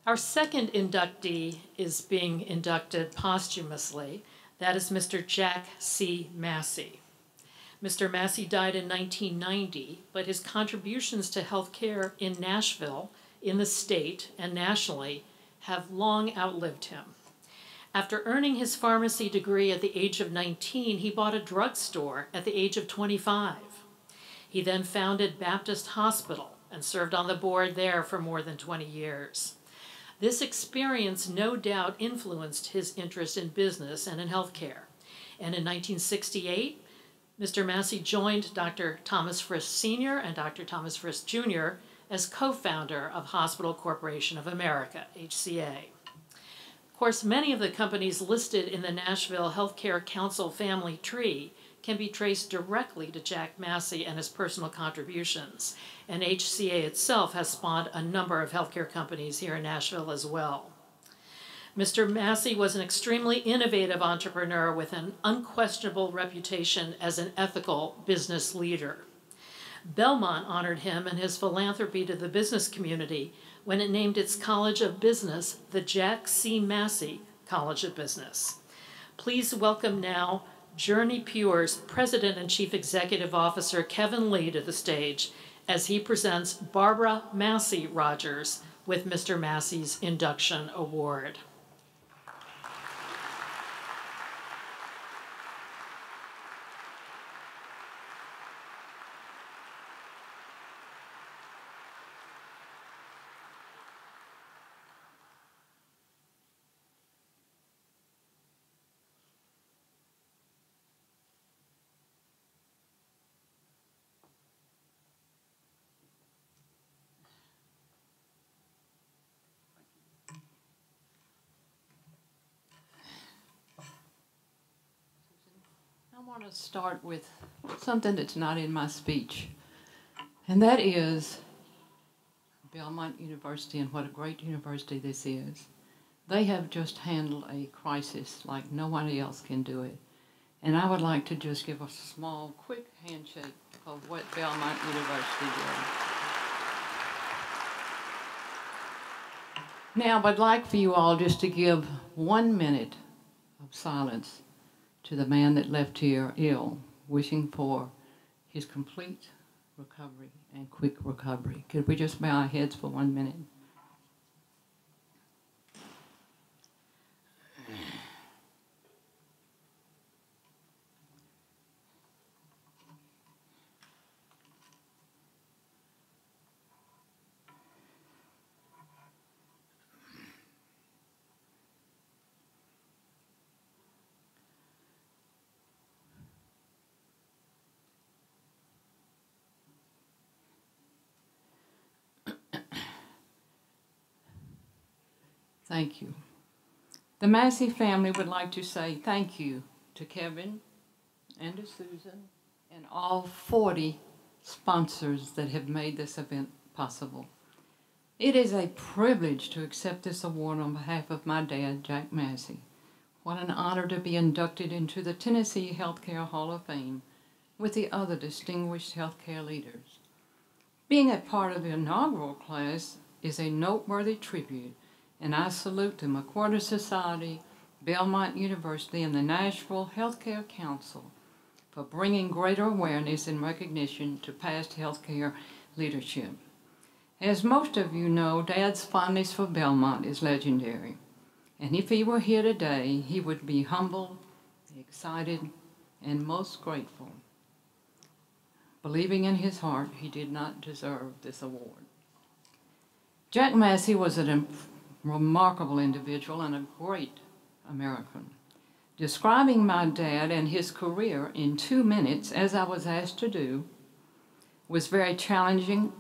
Our second inductee is being inducted posthumously. That is Mr. Jack C. Massey. Mr. Massey died in 1990, but his contributions to healthcare in Nashville, in the state, and nationally have long outlived him. After earning his pharmacy degree at the age of 19, he bought a drugstore at the age of 25. He then founded Baptist Hospital and served on the board there for more than 20 years. This experience no doubt influenced his interest in business and in healthcare. And in 1968, Mr. Massey joined Dr. Thomas Frist Sr. and Dr. Thomas Frist Jr. as co-founder of Hospital Corporation of America, HCA. Of course, many of the companies listed in the Nashville Healthcare Council family tree can be traced directly to Jack Massey and his personal contributions, and HCA itself has spawned a number of healthcare companies here in Nashville as well. Mr. Massey was an extremely innovative entrepreneur with an unquestionable reputation as an ethical business leader. Belmont honored him and his philanthropy to the business community when it named its College of Business the Jack C. Massey College of Business. Please welcome now Journey Pure's President and Chief Executive Officer Kevin Lee to the stage as he presents Barbara Massey Rogers with Mr. Massey's Induction Award. I want to start with something that's not in my speech, and that is Belmont University and what a great university this is. They have just handled a crisis like no one else can do it. And I would like to just give a small, quick handshake of what Belmont University did. Now, I'd like for you all just to give 1 minute of silence to the man that left here ill, wishing for his complete recovery and quick recovery. Could we just bow our heads for 1 minute? Thank you. The Massey family would like to say thank you to Kevin and to Susan and all 40 sponsors that have made this event possible. It is a privilege to accept this award on behalf of my dad, Jack Massey. What an honor to be inducted into the Tennessee Healthcare Hall of Fame with the other distinguished healthcare leaders. Being a part of the inaugural class is a noteworthy tribute, and I salute the McWhorter Society, Belmont University, and the Nashville Healthcare Council for bringing greater awareness and recognition to past healthcare leadership. As most of you know, Dad's fondness for Belmont is legendary, and if he were here today, he would be humble, excited, and most grateful, believing in his heart he did not deserve this award. Jack Massey was a remarkable individual and a great American. Describing my dad and his career in 2 minutes, as I was asked to do, was very challenging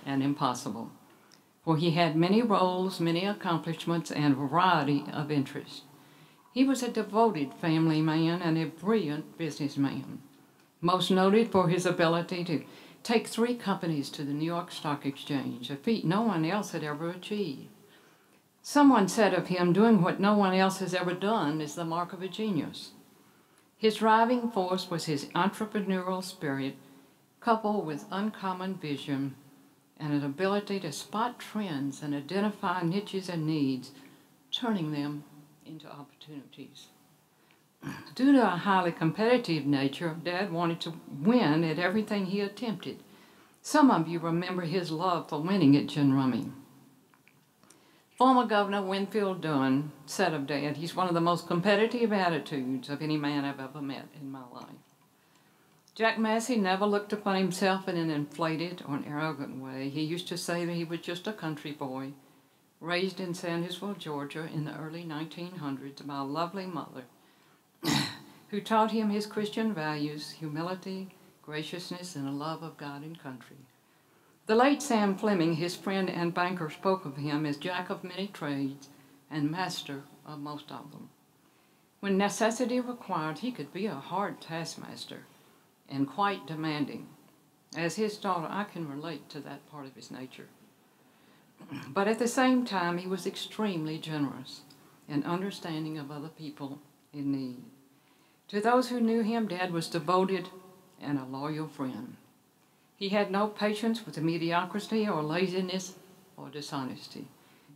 and impossible, for he had many roles, many accomplishments, and a variety of interests. He was a devoted family man and a brilliant businessman, most noted for his ability to take 3 companies to the New York Stock Exchange, a feat no one else had ever achieved. Someone said of him, doing what no one else has ever done is the mark of a genius. His driving force was his entrepreneurial spirit, coupled with uncommon vision and an ability to spot trends and identify niches and needs, turning them into opportunities. Due to a highly competitive nature, Dad wanted to win at everything he attempted. Some of you remember his love for winning at gin rummy. Former Governor Winfield Dunn said of Dad, he's one of the most competitive attitudes of any man I've ever met in my life. Jack Massey never looked upon himself in an inflated or an arrogant way. He used to say that he was just a country boy, raised in Sandysville, Georgia in the early 1900s by a lovely mother who taught him his Christian values, humility, graciousness, and a love of God and country. The late Sam Fleming, his friend and banker, spoke of him as jack of many trades and master of most of them. When necessity required, he could be a hard taskmaster and quite demanding. As his daughter, I can relate to that part of his nature. But at the same time, he was extremely generous and understanding of other people in need. To those who knew him, Dad was devoted and a loyal friend. He had no patience with mediocrity or laziness or dishonesty.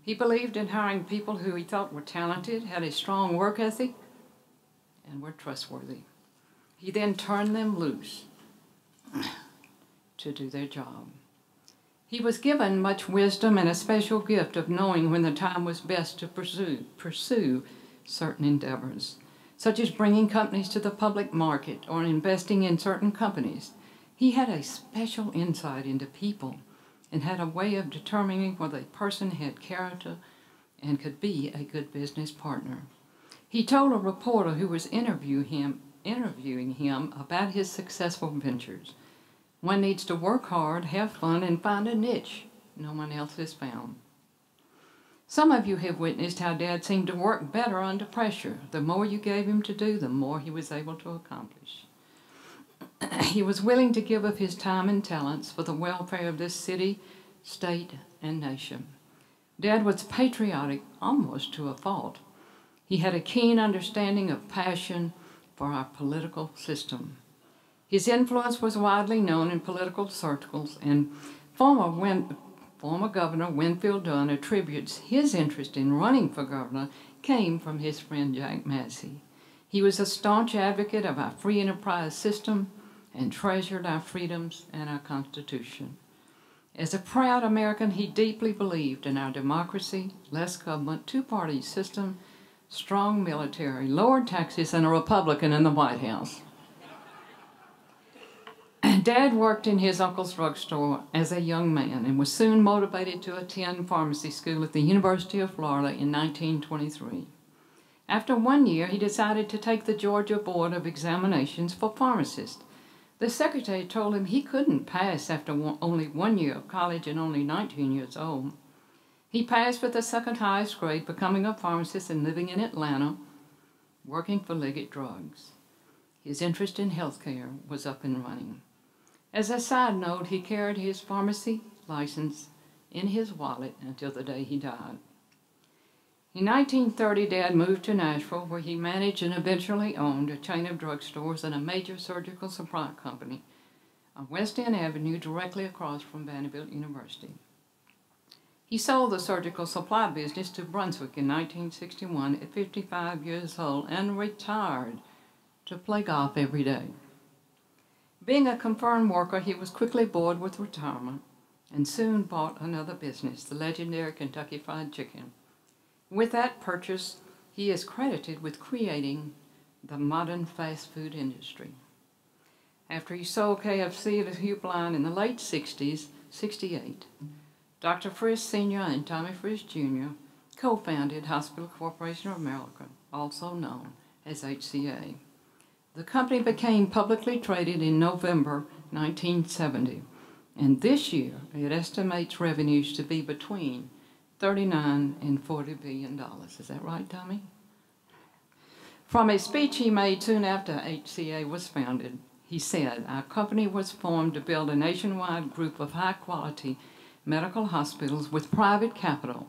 He believed in hiring people who he thought were talented, had a strong work ethic, and were trustworthy. He then turned them loose to do their job. He was given much wisdom and a special gift of knowing when the time was best to pursue certain endeavors, such as bringing companies to the public market or investing in certain companies. He had a special insight into people and had a way of determining whether a person had character and could be a good business partner. He told a reporter who was interviewing him about his successful ventures, "One needs to work hard, have fun, and find a niche no one else has found." Some of you have witnessed how Dad seemed to work better under pressure. The more you gave him to do, the more he was able to accomplish. He was willing to give of his time and talents for the welfare of this city, state, and nation. Dad was patriotic almost to a fault. He had a keen understanding of passion for our political system. His influence was widely known in political circles, and former Governor Winfield Dunn attributes his interest in running for governor came from his friend Jack Massey. He was a staunch advocate of our free enterprise system and treasured our freedoms and our Constitution. As a proud American, he deeply believed in our democracy, less government, two-party system, strong military, lower taxes, and a Republican in the White House. Dad worked in his uncle's drugstore as a young man and was soon motivated to attend pharmacy school at the University of Florida in 1923. After 1 year, he decided to take the Georgia Board of Examinations for pharmacists. The secretary told him he couldn't pass after only 1 year of college and only 19 years old. He passed with the second highest grade, becoming a pharmacist and living in Atlanta, working for Liggett Drugs. His interest in healthcare was up and running. As a side note, he carried his pharmacy license in his wallet until the day he died. In 1930, Dad moved to Nashville, where he managed and eventually owned a chain of drugstores and a major surgical supply company on West End Avenue, directly across from Vanderbilt University. He sold the surgical supply business to Brunswick in 1961 at 55 years old and retired to play golf every day. Being a confirmed worker, he was quickly bored with retirement and soon bought another business, the legendary Kentucky Fried Chicken. With that purchase, he is credited with creating the modern fast food industry. After he sold KFC to Hugh Blind in the late 60s, 68, Dr. Frisch Sr. and Tommy Frisch Jr. co-founded Hospital Corporation of America, also known as HCA. The company became publicly traded in November 1970, and this year it estimates revenues to be between $39 and $40 billion. Is that right, Tommy? From a speech he made soon after HCA was founded, he said, "Our company was formed to build a nationwide group of high-quality medical hospitals with private capital,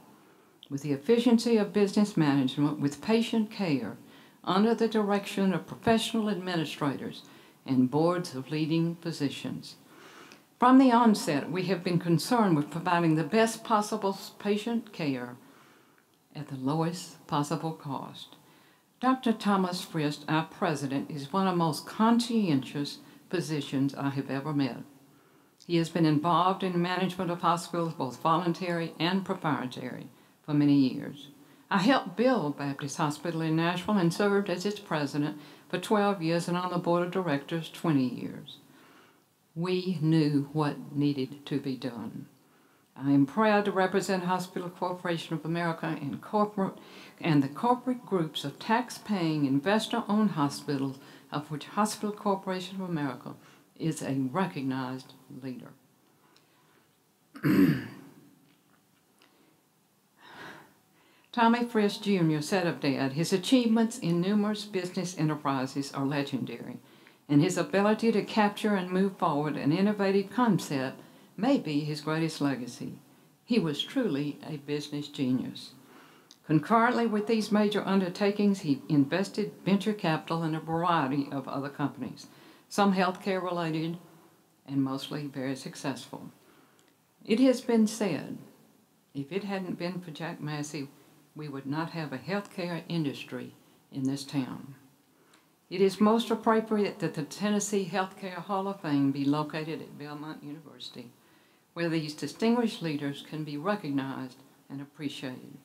with the efficiency of business management, with patient care, under the direction of professional administrators and boards of leading physicians." From the onset, we have been concerned with providing the best possible patient care at the lowest possible cost. Dr. Thomas Frist, our president, is one of the most conscientious physicians I have ever met. He has been involved in the management of hospitals, both voluntary and proprietary, for many years. I helped build Baptist Hospital in Nashville and served as its president for 12 years and on the board of directors 20 years. We knew what needed to be done. I am proud to represent Hospital Corporation of America and the corporate groups of tax-paying, investor-owned hospitals, of which Hospital Corporation of America is a recognized leader. Tommy Frist Jr. said of Dad, his achievements in numerous business enterprises are legendary, and his ability to capture and move forward an innovative concept may be his greatest legacy. He was truly a business genius. Concurrently with these major undertakings, he invested venture capital in a variety of other companies, some healthcare related and mostly very successful. It has been said, if it hadn't been for Jack Massey, we would not have a healthcare industry in this town. It is most appropriate that the Tennessee Healthcare Hall of Fame be located at Belmont University, where these distinguished leaders can be recognized and appreciated.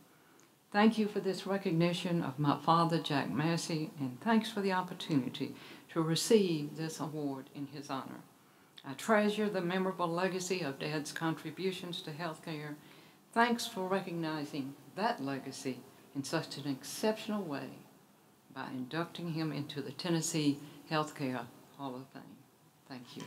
Thank you for this recognition of my father, Jack Massey, and thanks for the opportunity to receive this award in his honor. I treasure the memorable legacy of Dad's contributions to healthcare. Thanks for recognizing that legacy in such an exceptional way by inducting him into the Tennessee Healthcare Hall of Fame. Thank you.